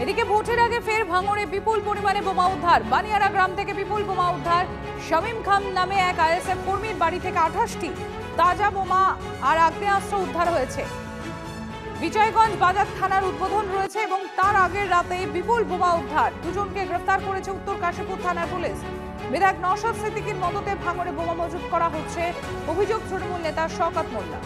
এদিকে ভোটের আগে ফের ভাঙড়ে বিপুল পরিমাণে বোমা উদ্ধার। বানিয়ারা গ্রাম থেকে বিপুল বোমা উদ্ধার। শামীম খান নামে এক আইএসএফ কর্মীর বাড়ি থেকে 28টি তাজা বোমা আর আগ্নেয়াস্ত্র উদ্ধার হয়েছে। বিজয়গঞ্জ বাজার থানার উদ্বোধন রয়েছে এবং তার আগের রাতে বিপুল বোমা উদ্ধার। দুজনকে গ্রেফতার করেছে উত্তর কাশীপুর থানার পুলিশ। বিধায়ক নওশাদ সিদ্দিকীর মদতে ভাঙড়ে বোমা মজুত করা হচ্ছে, অভিযোগ তৃণমূল নেতা শওকত মোল্লা।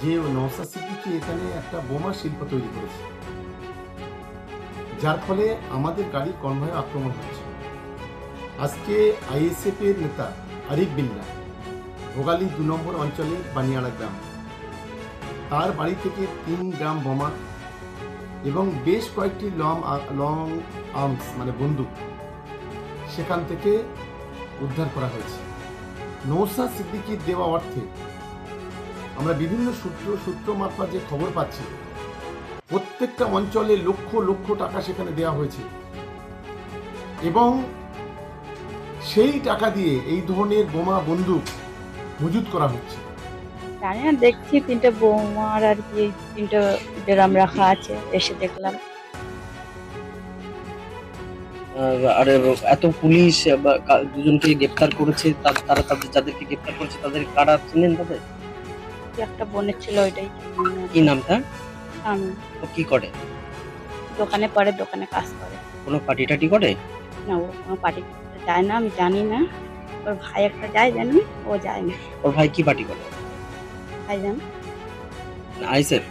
যে নওশাদ সিদ্দিকী এখানে একটা বোমা শিল্প তৈরি করেছে, যার ফলে আমাদের গাড়ি কনভয়ে আক্রমণ হচ্ছে। আজকে আইএসএফ এর নেতা আরিফ বিল্লাহ ভোগালী 2 নম্বর অঞ্চলের বানিয়াড়া গ্রাম, তার বাড়ি থেকে 3 গ্রাম বোমা এবং বেশ কয়েকটি লং আর্মস মানে বন্দুক সেখান থেকে উদ্ধার করা হয়েছে। নওশাদ সিদ্দিকীর দেওয়া অর্থে আমরা বিভিন্ন সূত্র মারফত যে খবর পাচ্ছি, প্রত্যেকটা অঞ্চলে লক্ষ লক্ষ টাকা সেখানে দেওয়া হয়েছে এবং সেই টাকা দিয়ে এই ধরনের বোমা বন্দুক মজুত করা হচ্ছে। জানি না, দেখছি 3টে বোমার আর কি 3টে ড্রাম রাখা আছে, এসে দেখলাম। আর এত পুলিশ দুজনকে গ্রেপ্তার করেছে, তারা তাদের যাদেরকে গ্রেপ্তার করেছে তাদের কারা চিনেন? তাদের একটা বোনের ছিল, ওইটাই। কি নামটা? আমি ও কি করে? দোকানে পরে, দোকানে কাজ করে। কোনো পার্টি টাটি করে? না, ও কোনো পার্টি করতে যায় না, আমি জানি না। ওর ভাই একটা যায়, জানি, ও যায় না। ওর ভাই কি পার্টি করে? ভাই জান আইসেফ?